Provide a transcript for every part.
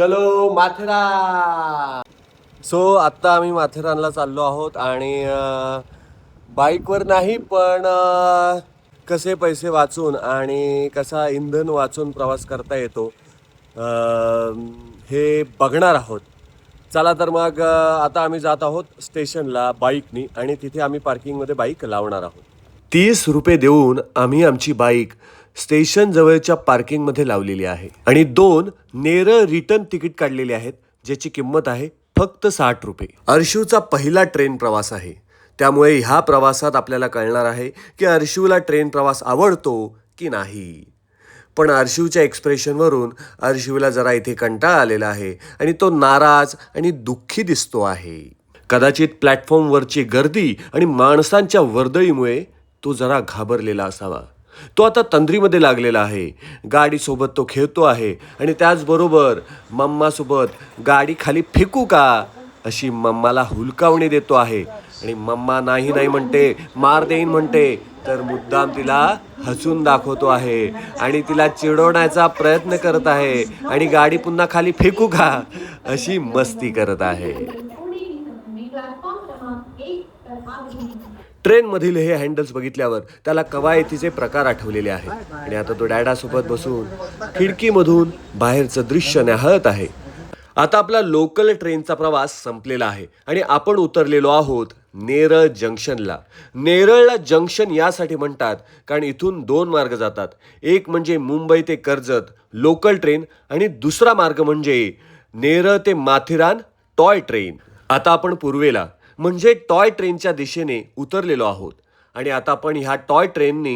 चलो माथेरान. सो आत्ता आम्ही माथेरानला चाललो आहोत आणि बाईकवर नाही पण कसे पैसे वाचून आणि कसा इंधन वाचून प्रवास करता येतो हे बघणार आहोत. चला तर मग आता आम्ही जात आहोत स्टेशनला बाईकनी आणि तिथे आम्ही पार्किंगमध्ये बाईक लावणार आहोत. 30 रुपये देऊन आम्ही आमची बाईक स्टेशन जवळच्या पार्किंगमध्ये लावलेली आहे आणि 2 नेरळ रिटर्न तिकीट काढलेले आहेत ज्याची किंमत आहे फक्त 60 रुपये. अर्शूचा पहिला ट्रेन प्रवास आहे, त्यामुळे ह्या प्रवासात आपल्याला कळणार आहे की अर्शूला ट्रेन प्रवास आवडतो की नाही. पण अर्शूच्या एक्सप्रेशनवरून अर्शूला जरा इथे कंटाळा आलेला आहे आणि तो नाराज आणि दुःखी दिसतो आहे. कदाचित प्लॅटफॉर्मवरची गर्दी आणि माणसांच्या वर्दळीमुळे तो जरा घाबरलेला असावा. तो आता तंद्रीमध्ये लागलेला आहे. गाडीसोबत तो खेळतो आहे आणि त्याचबरोबर मम्मासोबत गाडी खाली फेकू का अशी मम्माला हुलकावणी देतो आहे आणि मम्मा नाही नाही म्हणते, मार देईन म्हणते, तर मुद्दाम तिला हसून दाखवतो आहे आणि तिला चिडवण्याचा प्रयत्न करत आहे आणि गाडी पुन्हा खाली फेकू का अशी मस्ती करत आहे. ट्रेनमधील हे हँडल्स बघितल्यावर त्याला कवायतीचे प्रकार आठवलेले आहेत आणि आता तो डॅडासोबत बसून खिडकीमधून बाहेरचं दृश्य न्याहाळत आहे. आता आपला लोकल ट्रेनचा प्रवास संपलेला आहे आणि आपण उतरलेलो आहोत नेरळ जंक्शनला. नेरळला जंक्शन यासाठी म्हणतात कारण इथून 2 मार्ग जातात. एक म्हणजे मुंबई ते कर्जत लोकल ट्रेन आणि दुसरा मार्ग म्हणजे नेरळ ते माथेरान टॉय ट्रेन. आता आपण पूर्वेला म्हणजे टॉय ट्रेनच्या दिशेने उतरलेलो आहोत आणि आता आपण ह्या टॉय ट्रेनने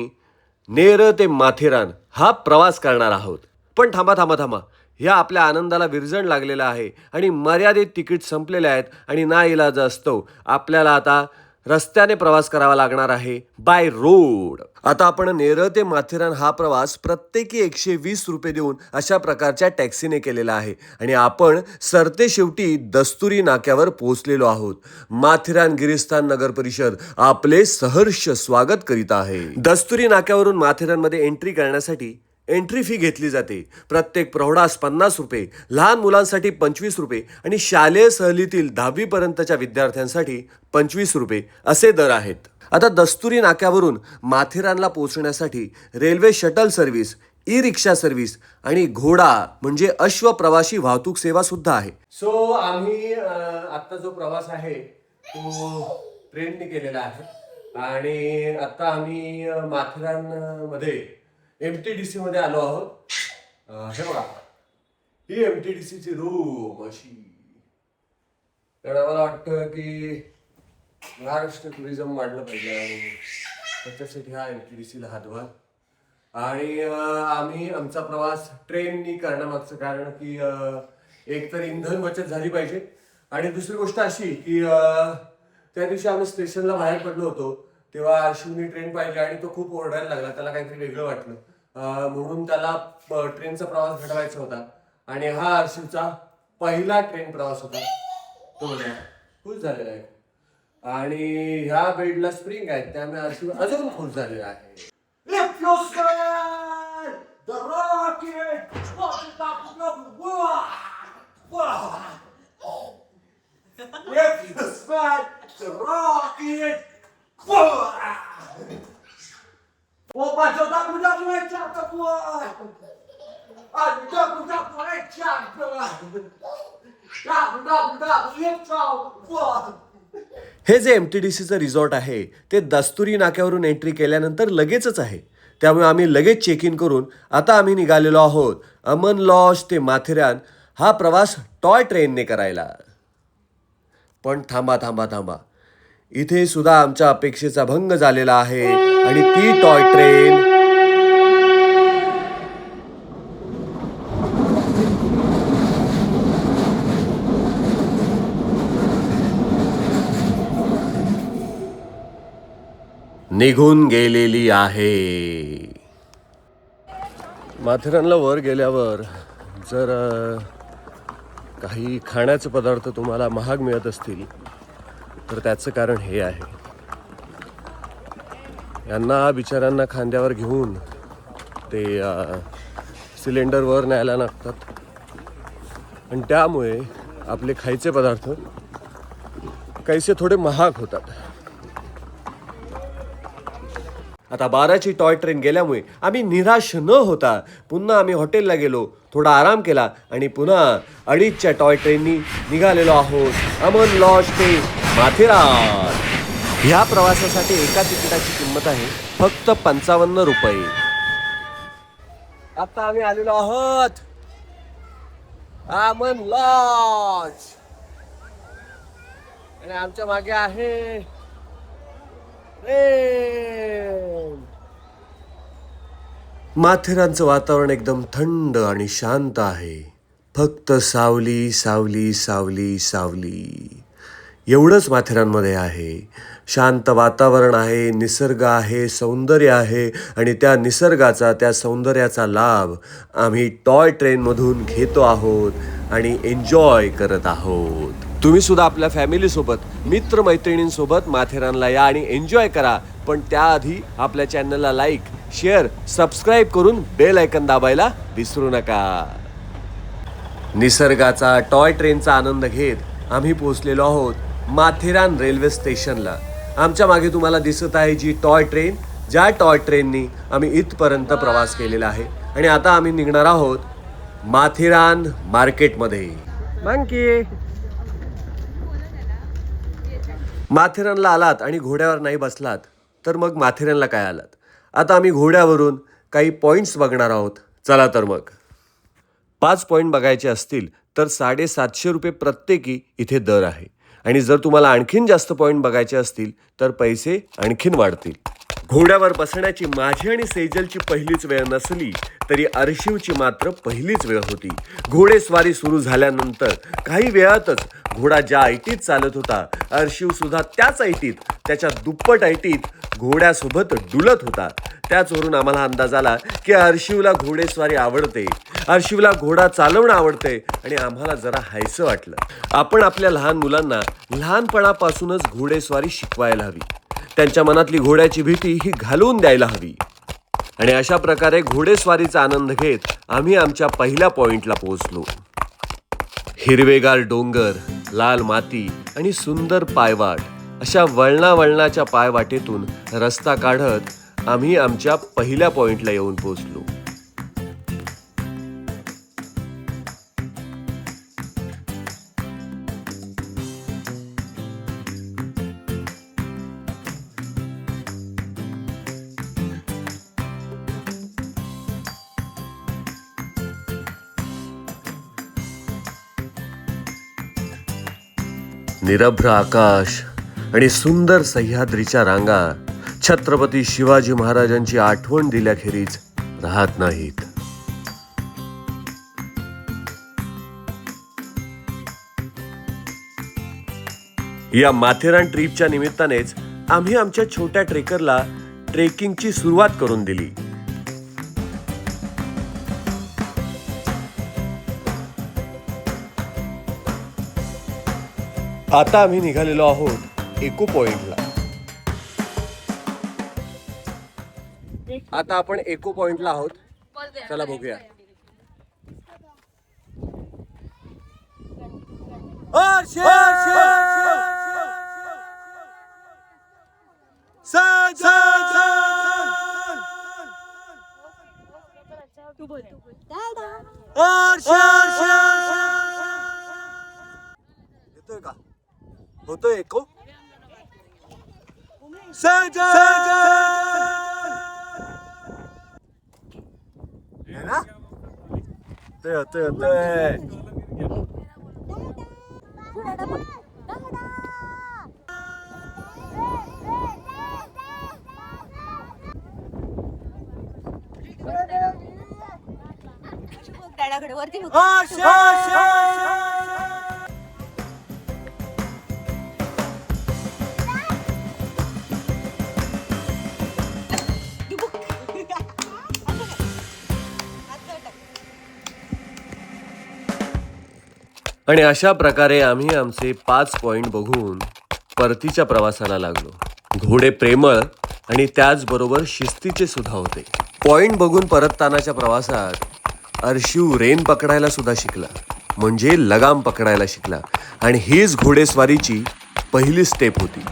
नेरळ ते माथेरान हा प्रवास करणार आहोत. पण थांबा थांबा थांबा, ह्या आपल्या आनंदाला विरजण लागलेलं आहे आणि मर्यादित तिकीट संपलेले आहेत आणि नाईलाजास्तव आपल्याला आता रस्त्याने प्रवास करावा लागणार आहे बाय रोड. आता आपण नेरळ ते माथेरान हा प्रवास प्रत्येकी 120 रुपये देऊन अशा प्रकारच्या टॅक्सीने केलेला आहे आणि आपण सरते शेवटी दस्तुरी नाक्यावर पोहोचलेलो आहोत. माथेरान गिरीस्थान नगर परिषद आपले सहर्ष स्वागत करीत आहे. दस्तुरी नाक्यावरून माथेरानमध्ये एंट्री करण्यासाठी एंट्री फी घेतली जाते. प्रत्येक प्रौढास 50 रुपये, लहान मुलांसाठी 25 रुपये आणि शालेय सहलीतील 10वी पर्यंतच्या विद्यार्थ्यांसाठी 25 रुपये असे दर आहेत. आता दस्तुरी नाक्यावरून माथेरानला पोहोचण्यासाठी रेल्वे शटल सर्व्हिस, ई रिक्षा सर्व्हिस आणि घोडा म्हणजे अश्व प्रवासी वाहतूक सेवा सुद्धा आहे. सो आम्ही आता जो प्रवास आहे तो ट्रेनने केलेला आहे आणि आता आम्ही माथेरान मध्ये MTDC मध्ये आलो आहोत. हे बघा, ही MTDC ची रूम अशी. तर आम्हाला वाटतं की महाराष्ट्र टुरिझम वाढलं पाहिजे आणि त्याच्यासाठी हा MTDC ला हातभार. आणि आम्ही आमचा प्रवास ट्रेननी करण्यामागचं कारण की एक तर इंधन बचत झाली पाहिजे आणि दुसरी गोष्ट अशी की त्या दिवशी आम्ही स्टेशनला बाहेर पडलो होतो तेव्हा अर्शूनी ट्रेन पाहिली आणि तो खूप ओरडायला लागला. त्याला काहीतरी वेगळं वाटलं म्हणून त्याला ट्रेनचा प्रवास घडवायचा होता आणि हा अर्शूचा पहिला ट्रेन प्रवास होता. तो खुश झालेला आहे आणि ह्या बेडला स्प्रिंग आहेत त्यामुळे अर्शू अजून खुश झालेला आहे. हे जे MTDCचं रिसॉर्ट आहे ते दस्तुरी नाक्यावरून एंट्री केल्यानंतर लगेचच आहे. त्यामुळे आम्ही लगेच चेक इन करून आता आम्ही निघालेलो आहोत अमन लॉज ते माथेरान हा प्रवास टॉय ट्रेनने करायला. पण थांबा थांबा थांबा, इथे सुद्धा आमच्या अपेक्षेचा भंग झालेला आहे आणि ती टॉय ट्रेन निघून गेलेली आहे. माथेरानला वर गेल्यावर जर काही खाण्याचे पदार्थ तुम्हाला महाग मिळत असतील तर त्याचं कारण हे आहे. यांना बिचाऱ्यांना खांद्यावर घेऊन ते सिलेंडरवर न्यायला लागतात आणि त्यामुळे आपले खायचे पदार्थ काहीसे थोडे महाग होतात. आता 12ची टॉय ट्रेन गेल्यामुळे आम्ही निराश न होता पुन्हा आम्ही हॉटेलला गेलो, थोडा आराम केला आणि पुन्हा 2:30च्या टॉय ट्रेननी निघालेलो आहोत अमन लॉज ते माथेरान. ह्या प्रवासासाठी एका तिकिटाची किंमत आहे फक्त 55 रुपये. आता आम्ही आलेलो आहोत अमन लॉज आणि आमच्या मागे आहे माथेरानचं वातावरण एकदम थंड आणि शांत आहे. फक्त सावली सावली सावली सावली एवढंच माथेरानमध्ये आहे. शांत वातावरण आहे, निसर्ग आहे, सौंदर्य आहे आणि त्या निसर्गाचा, त्या सौंदर्याचा लाभ आम्ही टॉय ट्रेनमधून घेतो आहोत आणि एन्जॉय करत आहोत. तुम्ही सुद्धा आपल्या फॅमिलीसोबत, मित्रमैत्रिणींसोबत माथेरानला या आणि एन्जॉय करा. पण त्याआधी आपल्या चॅनलला लाईक, शेअर, सबस्क्राईब करून बेल आयकन दाबायला विसरू नका. निसर्गाचा, टॉय ट्रेनचा आनंद घेत आम्ही पोहोचलेलो आहोत माथेरान रेल्वे स्टेशनला. आमच्या मागे तुम्हाला दिसत आहे जी टॉय ट्रेन, ज्या टॉय ट्रेननी आम्ही इथपर्यंत प्रवास केलेला आहे आणि आता आम्ही निघणार आहोत माथेरान मार्केटमध्ये. मंकी माथेरानला आलात आणि घोड्यावर नाही बसलात तर मग माथेरानला काय आलात. आता आम्ही घोड्यावरून काही पॉईंट्स बघणार आहोत. चला तर मग. 5 पॉईंट बघायचे असतील तर 750 रुपये प्रत्येकी इथे दर आहे आणि जर तुम्हाला आणखीन जास्त पॉईंट बघायचे असतील तर पैसे आणखीन वाढतील. घोड्यावर बसण्याची माझी आणि सेजलची पहिलीच वेळ नसली तरी अर्शिवची मात्र पहिलीच वेळ होती. घोडेस्वारी सुरू झाल्यानंतर काही वेळातच घोडा ज्या ऐटीत चालत होता, अर्शिव सुद्धा त्याच ऐटीत, त्याच्या दुप्पट ऐटीत घोड्यासोबत डुलत होता. त्याचवरून आम्हाला अंदाज आला की अर्शिवला घोडेस्वारी आवडते, अर्शिवला घोडा चालवणं आवडते आणि आम्हाला जरा हायसं वाटलं. आपण आपल्या लहान मुलांना लहानपणापासूनच घोडेस्वारी शिकवायला हवी. त्यांच्या मनातली घोड्याची भीती ही घालवून द्यायला हवी. आणि अशा प्रकारे घोडेस्वारीचा आनंद घेत आम्ही आमच्या पहिल्या पॉइंटला पोहोचलो. हिरवेगार डोंगर, लाल माती आणि सुंदर पायवाट अशा वळणावळणाच्या पायवाटेतून रस्ता काढत आम्ही आमच्या पहिल्या पॉइंटला येऊन पोहोचलो. निरभ्र आकाश आणि सुंदर सह्याद्रीच्या रांगा छत्रपती शिवाजी महाराजांची आठवण दिल्याखेरीज राहत नाहीत. या माथेरान ट्रिपच्या निमित्तानेच आम्ही आमच्या छोट्या ट्रेकरला ट्रेकिंगची सुरुवात करून दिली. आता आम्ही निघालेलो आहोत इको पॉइंटला. आता आपण इको पॉइंटला आहोत. चला बघूया. येतोय का? होतोय एको? ना वरती आणि अशा प्रकारे आम्ही आमचे 5 पॉइंट बघून परतीच्या प्रवासाला लागलो. घोडे प्रेमळ आणि त्याचबरोबर शिस्तीचे सुद्धा होते. पॉइंट बघून परततानाच्या प्रवासात अर्शिव रेन पकडायला सुद्धा शिकला. म्हणजे लगाम पकडायला शिकला. आणि हीच घोडेस्वारीची पहिली स्टेप होती.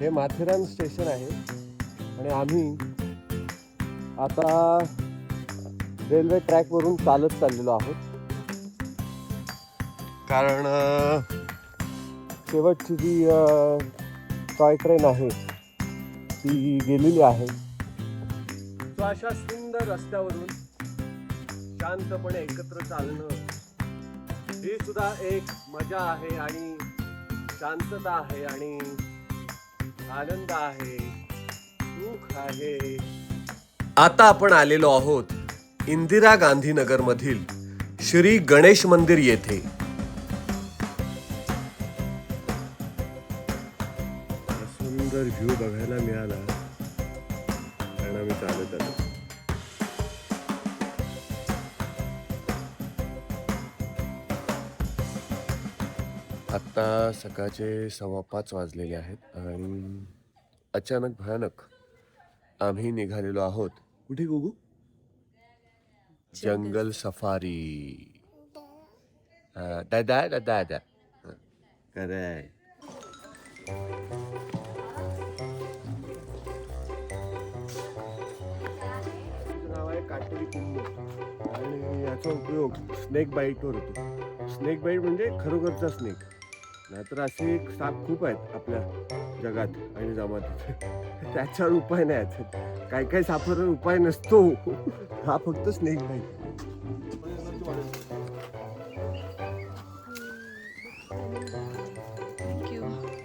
हे माथेरान स्टेशन आहे आणि आम्ही आता रेल्वे ट्रॅक वरून चालत चाललेलो आहोत. कारण शेवटची जी टॉय ट्रेन आहे ती गेलेली आहे. तो अशा सुंदर रस्त्यावरून शांतपणे एकत्र चालणं ही सुद्धा एक मजा आहे आणि शांतता आहे आणि आनंद आहे, सुख आहे. आता आपण आलेलो आहोत इंदिरा गांधी नगर मधील श्री गणेश मंदिर येथे. सुंदर व्ह्यू बघायला मिळाला कारण आम्ही चालत आलो. आत्ता सकाळचे 5:15 वाजलेले आहेत आणि अचानक भयानक आम्ही निघालेलो आहोत. कुठे गुगू? जंगल सफारी. दादा दादा दादा काय नाव आहे काटेरी कुंभ आणि याचा उपयोग स्नेक बाईटवर होतो. स्नेक बाईट म्हणजे खरोखरचा स्नेक. नाहीतर असे एक साप खूप आहेत आपल्या जगात आणि जमातीत, त्याच्यावर उपाय नाही आहेत. काही काही सापावर उपाय नसतो, हा फक्त स्नेक बाईट.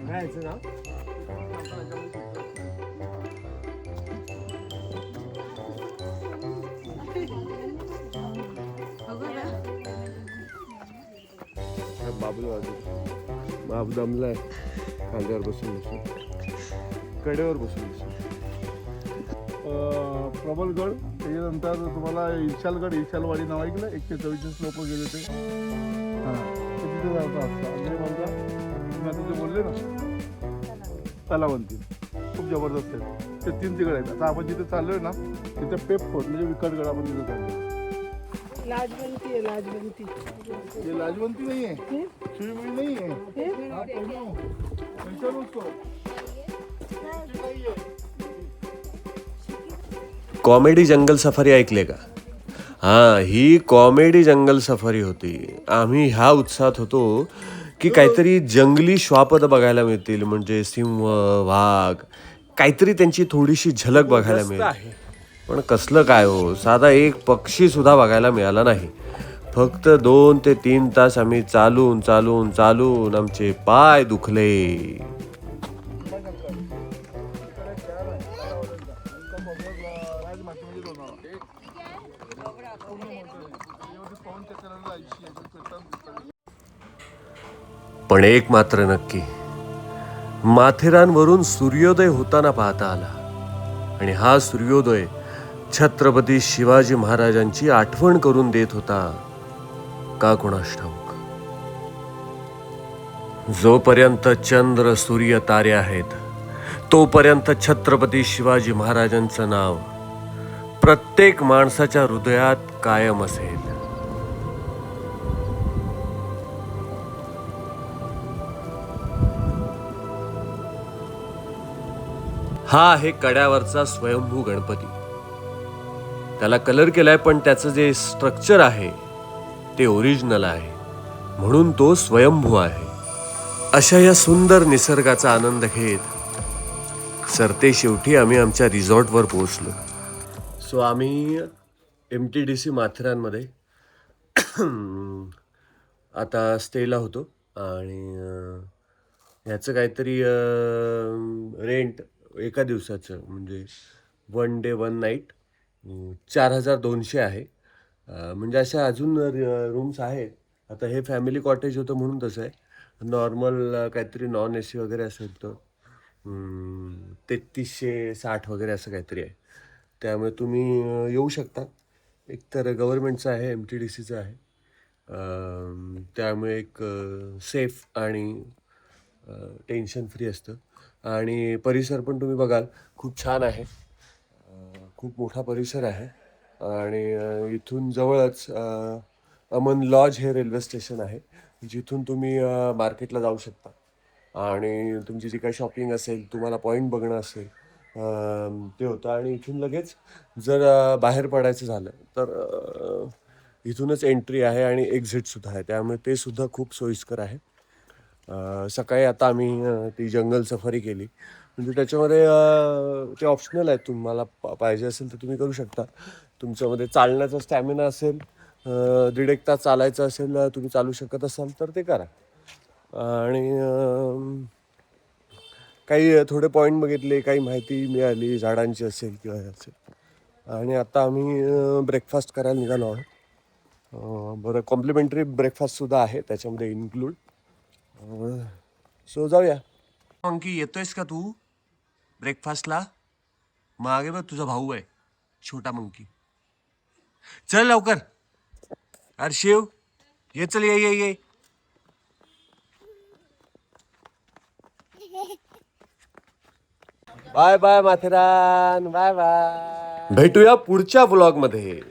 काय याचं नाव? बाबू दमलाय खांद्यावर बसून कडेवर बसून प्रबलगड. त्याच्यानंतर तुम्हाला इशालवाडी नाव ऐकलं. 144 लोक गेले ते. हां, तिथे जायचं असतं. आणि म्हणता तिथे बोलले ना तलावंती खूप जबरदस्त आहे. ते 3 तिकडे आहेत. आता आपण जिथे चाललोय ना तिथे पेप फोर्ट म्हणजे विकटगड आपण तिथे चाललोय. लाजवंती आहे, लाजवंती. हे लाजवंती नाही आहे, शिळीमुळी नाही आहे. कॉमेडी जंगल सफारी ऐकले का? हा, ही कॉमेडी जंगल सफारी होती. आम्ही ह्या उत्साहात होतो की काहीतरी जंगली श्वापद बघायला मिळतील, म्हणजे सिंह, वाघ, काहीतरी त्यांची थोडीशी झलक बघायला मिळेल. पण कसलं काय हो, साधा एक पक्षी सुद्धा बघायला मिळाला नाही. फक्त 2 ते 3 तास आम्ही चालून चालून चालून आमचे पाय दुखले. पण एक मात्र नक्की, माथेरानवरून सूर्योदय होताना पाहता आला आणि हा सूर्योदय छत्रपती शिवाजी महाराजांची आठवण करून देत होता का कोणास ठाऊक. जोपर्यंत चंद्र सूर्य तारे आहेत तोपर्यंत छत्रपती शिवाजी महाराजांचं नाव प्रत्येक माणसाच्या हृदयात कायम असेल. हा आहे कड्यावरचा स्वयंभू गणपती. त्याला कलर केलाय पण त्याचं जे स्ट्रक्चर आहे ते ओरिजिनल आहे, म्हणून तो स्वयंभू आहे. अशा या सुंदर निसर्गाचा आनंद घेत सरते शेवटी आम्ही आमच्या रिसॉर्टवर पोहोचलो. सो आम्ही MTDC माथेरानमध्ये आता स्टेला होतो आणि ह्याचं काहीतरी रेंट एका दिवसाचं म्हणजे 1 डे 1 नाईट 4200 आहे. म्हणजे अशा अजून रूम्स आहेत. आता हे फॅमिली कॉटेज होतं म्हणून तसं आहे. नॉर्मल काहीतरी नॉन AC वगैरे असेल तर 3360 वगैरे असं काहीतरी आहे. त्यामुळे तुम्ही येऊ शकता. एकतर गव्हर्नमेंटचं आहे, MTDCचं आहे. त्यामुळे एक सेफ आणि टेन्शन फ्री असतं. आणि परिसर पण तुम्ही बघाल खूप छान आहे. खूप मोठा परिसर आहे आणि इथून जवळच अमन लॉज हे रेल्वे स्टेशन आहे, जिथून तुम्ही मार्केटला जाऊ शकता आणि तुमची जी काही शॉपिंग असेल, तुम्हाला पॉईंट बघणं असेल ते होतं. आणि इथून लगेच जर बाहेर पडायचं झालं तर इथूनच एंट्री आहे आणि एक्झिटसुद्धा आहे, त्यामुळे ते सुद्धा खूप सोयीस्कर आहे. सकाळी आता आम्ही ती जंगल सफारी केली, म्हणजे त्याच्यामध्ये ते ऑप्शनल आहे, तुम्हाला पाहिजे असेल तर तुम्ही करू शकता. तुमच्यामध्ये चालण्याचा स्टॅमिना असेल, 1.5 तास चालायचं असेल, तुम्ही चालू शकत असाल तर ते करा. आणि काही थोडे पॉईंट बघितले, काही माहिती मिळाली झाडांची असेल किंवा हे असेल. आणि आता आम्ही ब्रेकफास्ट करायला निघालो आहोत. बरं, कॉम्प्लिमेंटरी ब्रेकफास्टसुद्धा आहे त्याच्यामध्ये इन्क्लूड. सो जाऊया. मंकी, येतोयस का तू ब्रेकफास्टला? मागे बघ, तुझा भाऊ आहे छोटा मंकी. चल लवकर. अरे शिव, ये चल, ये ये ये. Bye bye Matheran, bye bye. भेटूया पुढच्या व्लॉगमध्ये.